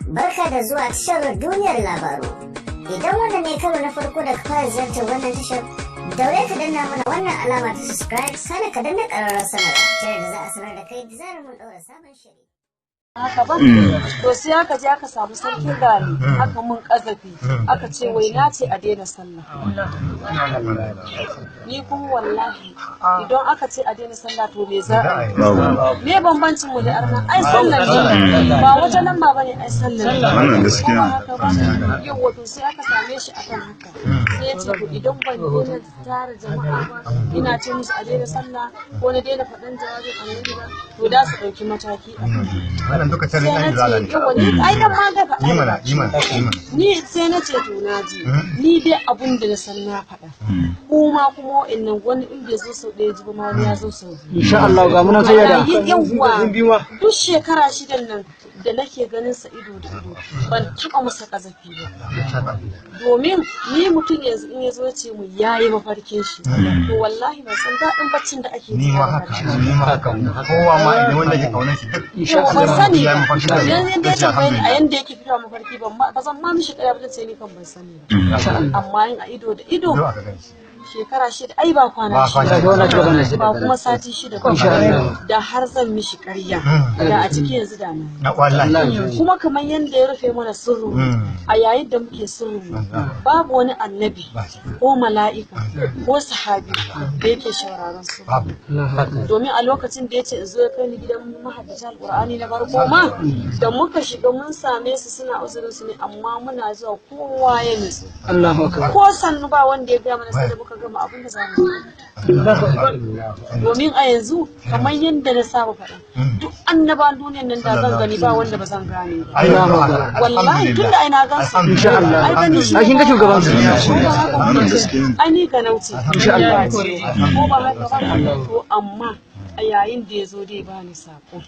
Barka da zuwa tashar Duniyar Labaru. Idan wannan ne karo na farko da ka fara ziyartar wannan tashar, daure ka danna mana wannan alama ta subscribe, sana ka danna ƙararrawar sanarwa ta yadda za a sanar da kai da zarar mun ɗaura sabon shiri. Haka ba to sai aka je aka samu sarkin gari aka mun kazafi aka ce wai na ce a daina sallah. Ni kuma wallahi idan aka ce a daina sallah to me za a yi? Me bambancin mu da arna? Ai sallar ne ba wata nan ba bane, ai sallar ne. Wannan gaskiya. Yau wato sai aka same shi akan haka. Sai ya ce to idan ban daina tara jama'a ba ina ce musu a daina sallah ko na daina faɗan jawabin annabi ba to da su ɗauki mataki a kai. Duka tare da zalunci. Ai dan ma da faɗa. Ni Yi sai na ce to naji. Ni dai abun da na san na faɗa. Kuma wa'annan wani in bai zo sau ɗaya ji ba ma ya zo sau biyu. Insha Allah ga muna sai da yawwa duk shekara shidan nan da nake ganin sa ido da ido ban taɓa masa kazafi ba. Domin ni mutum yanzu in ya zo ce mu yayi mafarkin shi to wallahi ban san daɗin baccin da ake ni ma haka kowa ma idan wanda ke kaunar shi duk insha Allah ban sani ba yanzu da ya tambaye ni a yanda yake fitowa mafarki ba zan ma mishi ƙarya ba sai ni kan ban sani ba amma yin a ido da ido shekara shida ai ba kwana shida ba kuma sati shida ba da har zan mishi ƙarya da a ciki yanzu da na kuma kamar yadda ya rufe mana sirru a yayin da muke sirru babu wani annabi ko mala'ika ko sahabi da yake shauraron su domin a lokacin da ya ce in zo ya kai ni gidan mahaddata alƙur'ani na farko ma da muka shiga mun same su suna uzurin su ne amma muna zuwa kowa ya nutsu ko sannu ba wanda ya gaya mana sai da muka gama abin da za mu yi domin a yanzu kamar yadda na saba faɗa duk annaban duniyan nan da zan gani ba wanda ba zan gane ba wallahi tun da ai na gan su insha Allah ai gani shi kin ga shugaban su ai ni ga nauci insha Allah ko ba haka ba to amma a yayin da ya zo dai bani sako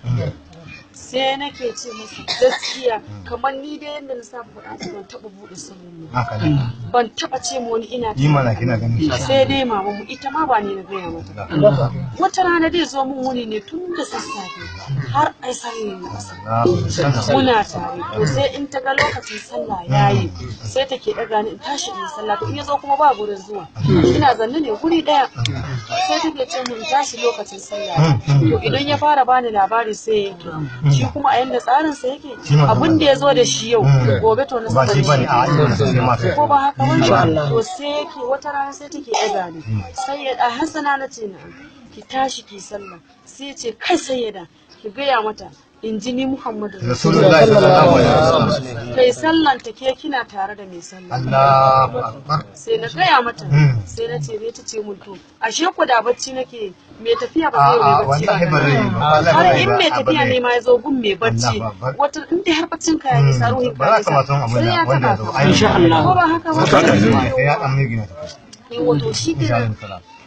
sai nake ce masa gaskiya kamar ni da yadda na saba faɗa ban taɓa buɗe sirrin ban taɓa ce mu wani ina sai dai mama mu ita ma ba ni na gaya mata wata rana dai zo mun wuni ne tun da sassafe har ai sallah na muna tare to sai in ta ga lokacin sallah yayi sai take daga ni in tashi in sallah to in ya zo kuma ba gurin zuwa ina zanne ne guri daya sai take ce mun tashi lokacin sallah to idan ya fara bani labari sai yake shi kuma a yanda tsarin sa yake abin da ya zo da shi yau gobe to na saba shi ko ba haka ba to sai yake wata rana sai take daga ni sai ya da Hassana nace na ki tashi ki sallah sai ya ce kai sayyada ki gaya mata in ji ni Muhammadu Rasulullahi sallallahu alaihi wasallam kai sallanta ke kina tare da mai sallah Allahu akbar sai na gaya mata sai na ce me tace mun to ashe ku da bacci nake me tafiya ba zai yi bacci ba har in me tafiya ne ma yazo gun me bacci wata in dai har baccin ka ya isa ruhin ka sai ya taba insha Allah ko ba haka ba sai ya dan migina wato shi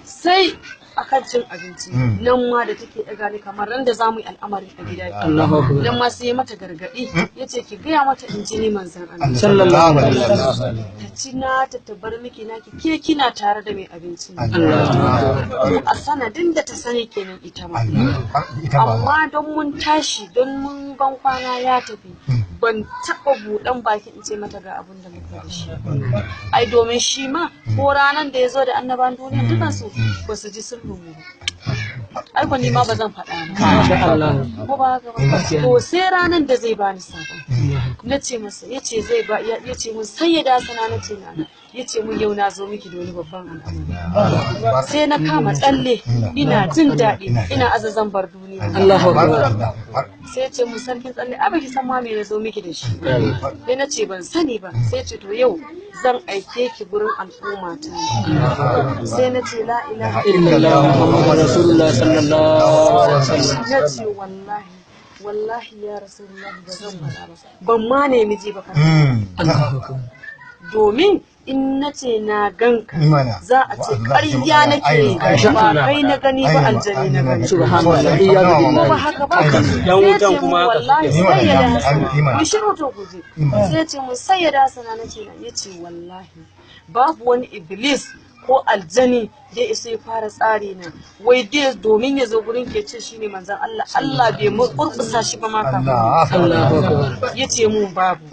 sai akan cin abinci nan ma da take daga ni kamar ran da zamu yi al'amari a gida nan ma sai mata gargadi yace ki gaya mata in ji ni manzon Allah sallallahu alaihi wasallam ta ci na ta tabar miki naki ke kina tare da mai abinci a sanadin da ta sani kenan ita ma amma don mun tashi don mun ban kwana ya tafi ban taɓa buɗan baki in ce mata ga abin da muka da shi ai domin shi ma ko ranan da ya zo da annaban duniya dukansu ba su ji sulhu mu ai ko ni ma ba zan faɗa ba ko ba haka ba to sai ranan da zai bani sako na ce masa yace zai ba yace mun sai ya da sana na ce na yace mun yau na zo miki da wani babban al'amari sai na kama tsalle ina jin daɗi ina azazan bar duniya Allahu akbar sai ce mun sarkin tsalle a baki san ma me na zo miki da shi sai na ce ban sani ba sai ce to yau zan aike ki gurin al'umma ta sai na ce la ilaha illallah muhammadur rasulullah sallallahu alaihi wasallam na ce wallahi ya rasulullah ba zan faɗa ba ban ma nemi ji ba domin in na ce na ganka za a ce ƙarya nake ba kai na gani ba aljani na gani subhanallah ba haka ba dan wutan kuma wallahi sai ya da hasana shiru to guje sai ya ce mun sai ya da hasana nace na yace wallahi babu wani iblis ko aljani da isa ya fara tsari na wai dai domin ya zo gurin ke ce shine manzon Allah Allah bai mu kurkusa shi ba ma kafin yace mun babu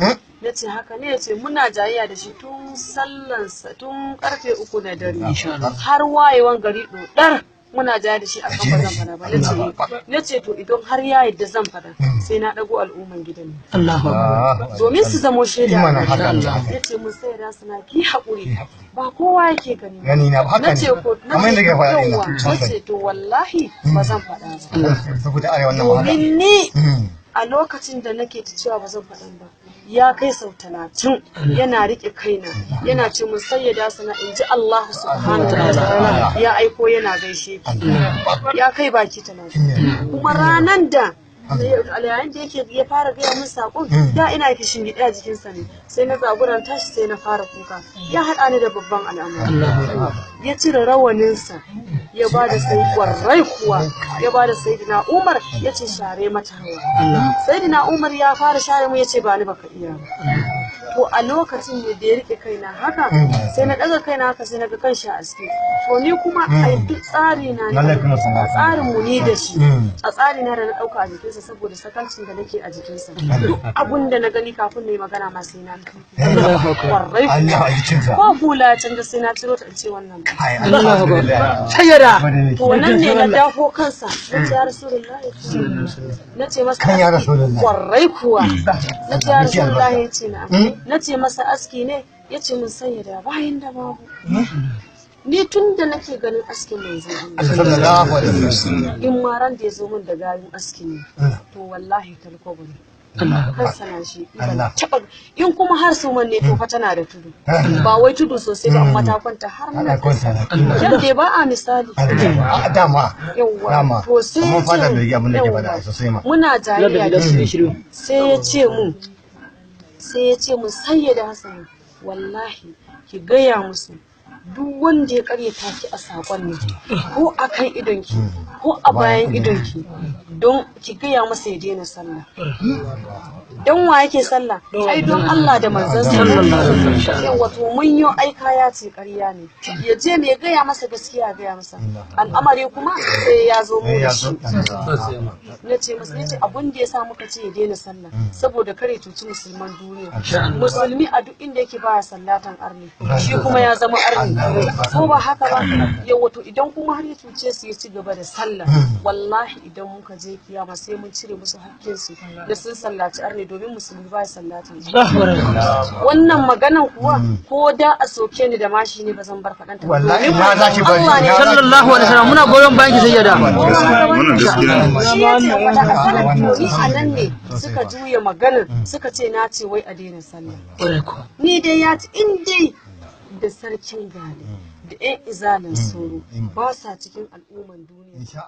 nace haka ne yace muna jayayya da shi tun sallansa tun karfe 3 na dare har wayewan gari dodar muna jaya da shi akan ba zan fada ba nace to idan har ya yadda zan fada sai na dago al'umman gidan domin su zamo shaida nace mun sai da suna ki hakuri ba kowa yake gani na haka nace ko nace to wallahi ba zan fada ba saboda arewa wannan wahala domin ni a lokacin da nake ta cewa ba zan faɗan ba ya kai sau 30 yana rike kaina yana ce mun sayyada sana in ji Allah subhanahu wa ta'ala ya aiko yana gaishe ki ya kai baki 30 kuma ranan da yayin da yake ya fara gaya min sakon da ina kishin gida a jikinsa ne sai na zaburan tashi sai na fara kuka ya haɗa ni da babban al'amari ya cire rawaninsa ya ba da sai kwarai kuwa ya ba da sayyidina Umar ya ce share mata hawa sayyidina Umar ya fara share mu ya ce ba ni baka iya to a lokacin da ya rike kaina haka sai na daga kaina haka sai na ga kan shi a aske to ni kuma ai duk tsari na tsarin mu ni da shi a tsari na da na dauka a jikinsa saboda sakalcin da nake a jikinsa duk abun da na gani kafin na yi magana ma sai na kwarai ko hula can da sai na ciro ta in ce wannan to nan ne na dafo kansa na ce ya rasulullahi na ce masa kwarai kuwa na ce ya rasulullahi ya ce na ce masa aski ne ya ce mun sanya da bayan da babu ni tun da nake ganin askin mai zai in ma ran da ya zo min da gayin aski ne to wallahi talkobo ne kansa na shi in kuma har su ne to fa tana da tudu ba wai tudu sosai ba amma ta kwanta har na kansa yadda ba a misali dama yawa to sai ya ce muna jayayya da shi sai ya ce mun sayyada Hassan wallahi ki gaya musu duk wanda ya karyata ki a sakon ne ko akan idonki ko a bayan idonki don ki gaya masa ya daina sallah dan wa yake sallah ai don Allah da manzon sallallahu wato mun yi aika ya ce ƙarya ne ya je me gaya masa gaskiya gaya masa al'amari kuma sai ya zo mu da shi nace masa yace abun da yasa muka ce ya daina sallah saboda kare tuci musulman duniya musulmi a duk inda yake baya sallatan arni shi kuma ya zama arni ko ba haka ba yawa to idan kuma har ya tuce su ya ci gaba da sallah wallahi idan muka je kiyama sai mun cire musu hakkin su da sun sallaci arni domin musulmi ba ya sallatan wannan maganan kuwa ko da a soke ni da mashi ne ba zan bar faɗanta wallahi ma za ki bari sallallahu alaihi wasallam muna goyon bayan ki sayyada wannan gaskiya ne shi yace wanda a sanar a nan ne suka juya maganar suka ce na ce wai a daina sallah ni dai ya ci in dai da sarkin gane da 'yan izalin soro ba sa cikin al'umman duniya.